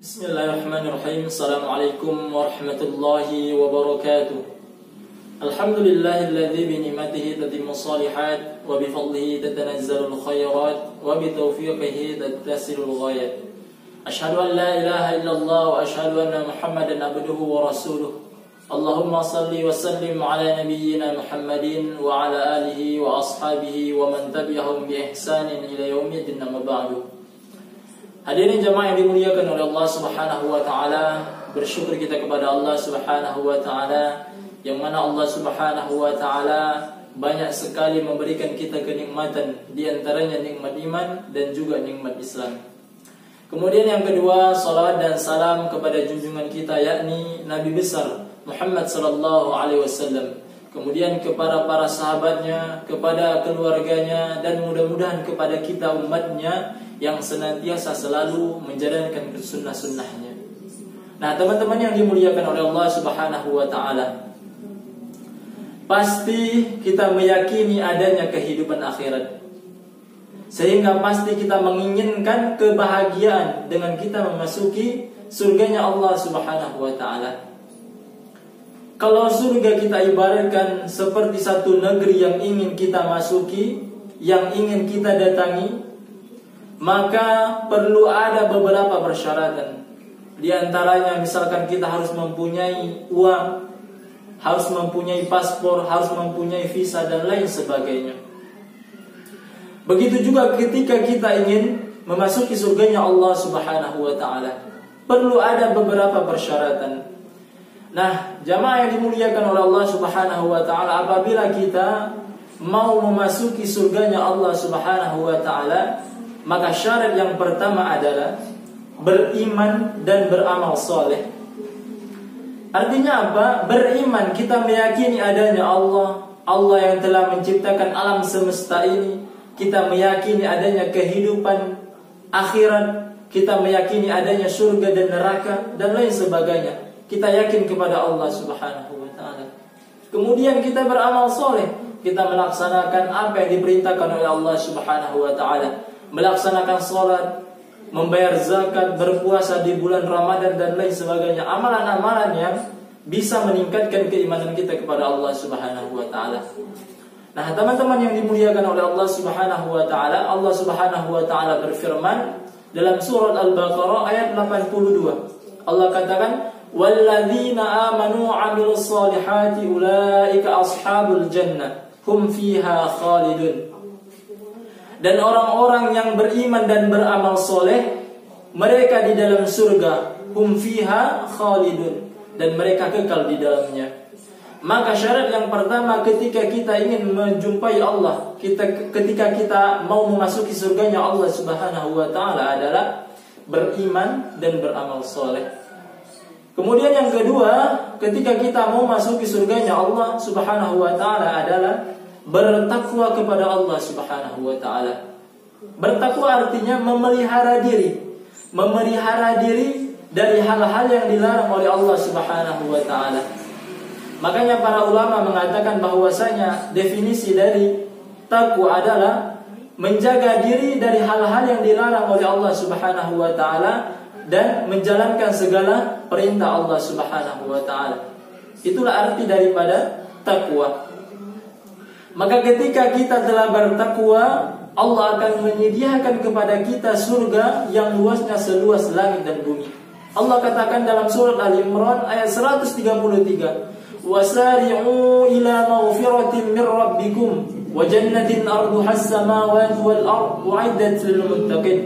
Bismillahirrahmanirrahim. Assalamualaikum warahmatullahi wabarakatuh. Alhamdulillahilladzi bi ni'matihi tatimmu shalihat wa bi fadlihi tatanazzalul khairat wa bi taufiqihi tattasilul ghayat. Asyhadu an la ilaha illallah wa asyhadu anna Muhammadan abduhu wa rasuluh. Allahumma salli wa sallim ala nabiyyina Muhammadin wa ala alihi wa ashabihi wa man tabi'ahum bi ihsanin ila yaumiddin, amma ba'du. Hadirin jamaah yang dimuliakan oleh Allah Subhanahu wa taala, bersyukur kita kepada Allah Subhanahu wa taala yang mana Allah Subhanahu wa taala banyak sekali memberikan kita kenikmatan, di antaranya nikmat iman dan juga nikmat Islam. Kemudian yang kedua, salawat dan salam kepada junjungan kita yakni Nabi besar Muhammad sallallahu alaihi wasallam. Kemudian kepada para sahabatnya, kepada keluarganya, dan mudah-mudahan kepada kita umatnya yang senantiasa selalu menjalankan sunnah-sunnahnya. Nah, teman-teman yang dimuliakan oleh Allah Subhanahu wa taala, pasti kita meyakini adanya kehidupan akhirat, sehingga pasti kita menginginkan kebahagiaan dengan kita memasuki surganya Allah Subhanahu wa taala. Kalau surga kita ibaratkan seperti satu negeri yang ingin kita masuki, yang ingin kita datangi, maka perlu ada beberapa persyaratan. Di antaranya misalkan kita harus mempunyai uang, harus mempunyai paspor, harus mempunyai visa dan lain sebagainya. Begitu juga ketika kita ingin memasuki surganya Allah Subhanahu wa taala, perlu ada beberapa persyaratan. Nah, jamaah yang dimuliakan oleh Allah Subhanahu wa taala, apabila kita mau memasuki surganya Allah Subhanahu wa taala, maka syarat yang pertama adalah beriman dan beramal soleh. Artinya apa? Beriman, kita meyakini adanya Allah, Allah yang telah menciptakan alam semesta ini. Kita meyakini adanya kehidupan akhirat, kita meyakini adanya surga dan neraka dan lain sebagainya. Kita yakin kepada Allah Subhanahu wa taala. Kemudian kita beramal soleh, kita melaksanakan apa yang diperintahkan oleh Allah Subhanahu wa taala, melaksanakan sholat, membayar zakat, berpuasa di bulan Ramadan dan lain sebagainya. Amalan-amalan yang bisa meningkatkan keimanan kita kepada Allah Subhanahu wa taala. Nah, teman-teman yang dimuliakan oleh Allah Subhanahu wa taala, Allah Subhanahu wa taala berfirman dalam surat Al-Baqarah ayat 82. Allah katakan, "Walladzina amanu 'amilus solihati ulaika ashabul jannah hum fiha khalidun." Dan orang-orang yang beriman dan beramal soleh, mereka di dalam surga, hum fiha khalidun, dan mereka kekal di dalamnya. Maka syarat yang pertama ketika kita ingin menjumpai Allah, ketika kita mau memasuki surganya Allah Subhanahu wa taala adalah beriman dan beramal soleh. Kemudian yang kedua, ketika kita mau masuki surganya Allah Subhanahu wa taala adalah bertakwa kepada Allah Subhanahu wa taala. Bertakwa artinya memelihara diri, memelihara diri dari hal-hal yang dilarang oleh Allah Subhanahu wa taala. Makanya para ulama mengatakan bahwasanya definisi dari takwa adalah menjaga diri dari hal-hal yang dilarang oleh Allah Subhanahu wa taala dan menjalankan segala perintah Allah Subhanahu wa taala. Itulah arti daripada takwa. Maka ketika kita telah bertakwa, Allah akan menyediakan kepada kita surga yang luasnya seluas langit dan bumi. Allah katakan dalam surat Al-Imran ayat 133, "Wasari'u ila maghfiratin min rabbikum wa jannatin arduha as-samawati wal ardu u'iddat lil muttaqin."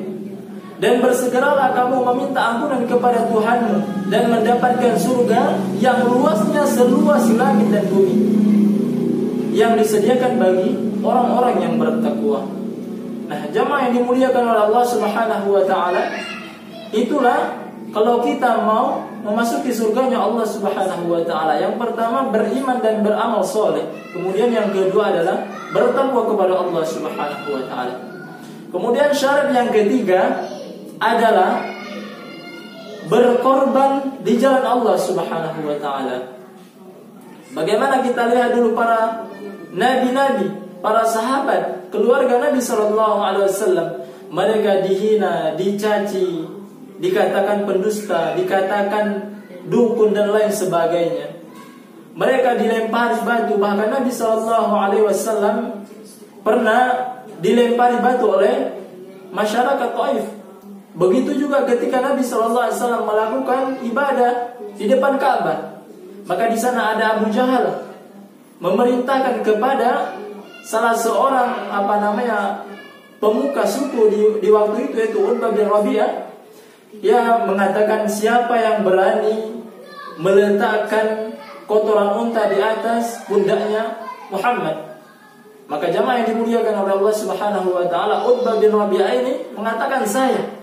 Dan bersegeralah kamu meminta ampunan kepada Tuhanmu dan mendapatkan surga yang luasnya seluas langit dan bumi, yang disediakan bagi orang-orang yang bertakwa. Nah, jamaah yang dimuliakan oleh Allah Subhanahu wa taala, itulah kalau kita mau memasuki surganya Allah Subhanahu wa taala, yang pertama beriman dan beramal soleh. Kemudian yang kedua adalah bertakwa kepada Allah Subhanahu wa taala. Kemudian syarat yang ketiga adalah berkorban di jalan Allah Subhanahu wa taala. Bagaimana kita lihat dulu para nabi-nabi, para sahabat, keluarga Nabi sallallahu alaihi wasallam, mereka dihina, dicaci, dikatakan pendusta, dikatakan dukun dan lain sebagainya. Mereka dilempari batu, bahkan Nabi SAW pernah dilempari batu oleh masyarakat Taif. Begitu juga ketika Nabi SAW melakukan ibadah di depan Ka'bah, maka di sana ada Abu Jahal memerintahkan kepada salah seorang pemuka suku di waktu itu, yaitu Utbah bin Rabi'ah. Ia mengatakan, siapa yang berani meletakkan kotoran unta di atas pundaknya Muhammad, maka jamaah yang dimuliakan oleh Allah Subhanahu wa taala, Utbah bin Rabi'ah ini mengatakan saya.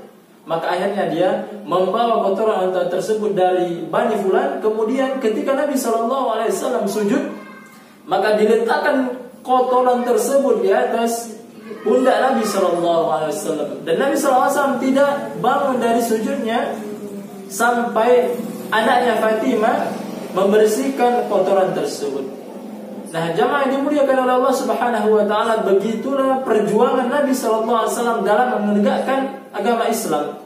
Maka akhirnya dia membawa kotoran unta tersebut dari Bani Fulan. Kemudian ketika Nabi SAW sujud, maka diletakkan kotoran tersebut di atas pundak Nabi SAW. Dan Nabi SAW tidak bangun dari sujudnya sampai anaknya Fatimah membersihkan kotoran tersebut. Nah, jamaah yang dimuliakan oleh Allah Subhanahu wa taala, begitulah perjuangan Nabi SAW dalam menegakkan agama Islam,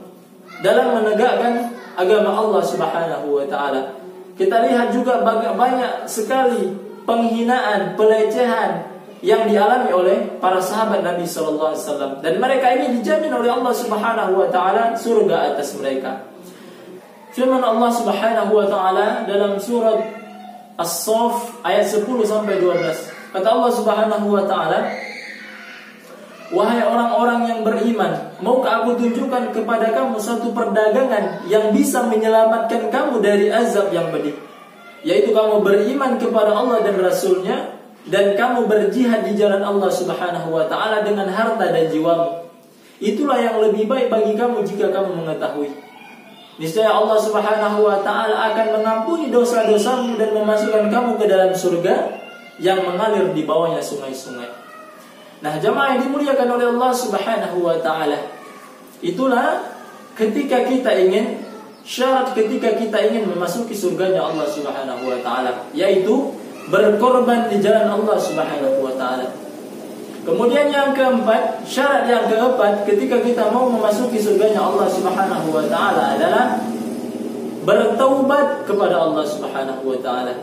dalam menegakkan agama Allah Subhanahu wa taala. Kita lihat juga banyak sekali penghinaan, pelecehan yang dialami oleh para sahabat Nabi SAW, dan mereka ini dijamin oleh Allah Subhanahu wa taala surga atas mereka. Firman Allah Subhanahu wa taala dalam surat As-Saff ayat 10 sampai 12. Kata Allah Subhanahu wa taala, wahai orang-orang yang beriman, maukah aku tunjukkan kepada kamu suatu perdagangan yang bisa menyelamatkan kamu dari azab yang pedih, yaitu kamu beriman kepada Allah dan Rasulnya, dan kamu berjihad di jalan Allah Subhanahu wa taala dengan harta dan jiwamu. Itulah yang lebih baik bagi kamu jika kamu mengetahui. Niscaya Allah Subhanahu wa taala akan mengampuni dosa-dosamu dan memasukkan kamu ke dalam surga yang mengalir di bawahnya sungai-sungai. Nah, jamaah yang dimuliakan oleh Allah Subhanahu wa taala, itulah ketika kita ingin, syarat ketika kita ingin memasuki surganya Allah Subhanahu wa taala, yaitu berkorban di jalan Allah Subhanahu wa taala. Kemudian yang keempat, syarat yang keempat ketika kita mau memasuki surganya Allah Subhanahu wa taala adalah bertaubat kepada Allah Subhanahu wa taala.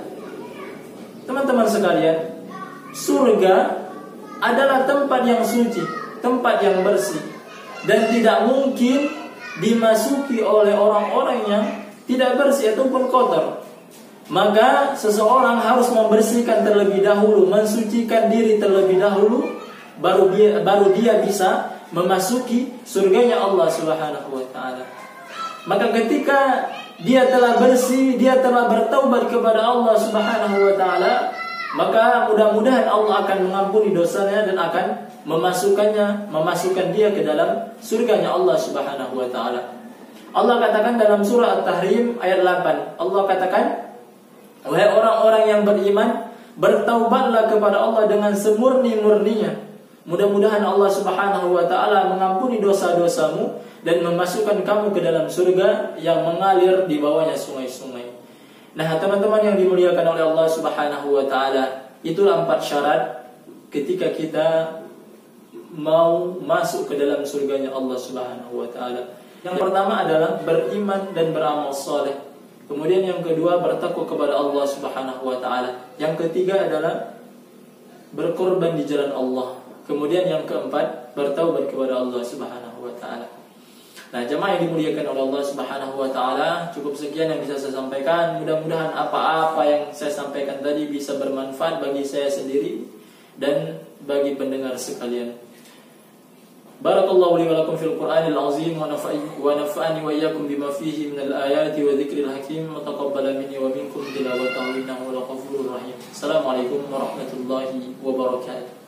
Teman-teman sekalian, surga adalah tempat yang suci, tempat yang bersih, dan tidak mungkin dimasuki oleh orang-orang yang tidak bersih ataupun kotor. Maka seseorang harus membersihkan terlebih dahulu, mensucikan diri terlebih dahulu, baru dia bisa memasuki surganya Allah Subhanahu wa taala. Maka ketika dia telah bersih, dia telah bertaubat kepada Allah Subhanahu wa taala, maka mudah-mudahan Allah akan mengampuni dosanya dan akan memasukkan dia ke dalam surganya Allah Subhanahu wa taala. Allah katakan dalam surah At-Tahrim ayat 8, Allah katakan, wahai orang-orang yang beriman, bertaubatlah kepada Allah dengan semurni-murninya. Mudah-mudahan Allah Subhanahu wa taala mengampuni dosa-dosamu dan memasukkan kamu ke dalam surga yang mengalir di bawahnya sungai-sungai. Nah, teman-teman yang dimuliakan oleh Allah Subhanahu wa taala, itulah 4 syarat ketika kita mau masuk ke dalam surganya Allah Subhanahu wa taala. Yang pertama adalah beriman dan beramal saleh. Kemudian yang kedua, bertakwa kepada Allah Subhanahu wa taala. Yang ketiga adalah berkorban di jalan Allah. Kemudian yang keempat, bertaubat kepada Allah Subhanahu wa taala. Nah, jemaah yang dimuliakan oleh Allah Subhanahu wa taala, cukup sekian yang bisa saya sampaikan. Mudah-mudahan apa-apa yang saya sampaikan tadi bisa bermanfaat bagi saya sendiri dan bagi pendengar sekalian. Barakallahu li wa lakum fil Qur'anil azim wa nafa'ani wa iyyakum bima fihi minal ayati wa dzikril hakim wa taqabbala minni wa minkum tilawatahu innahu laghafurur rahim. Assalamualaikum warahmatullahi wabarakatuh.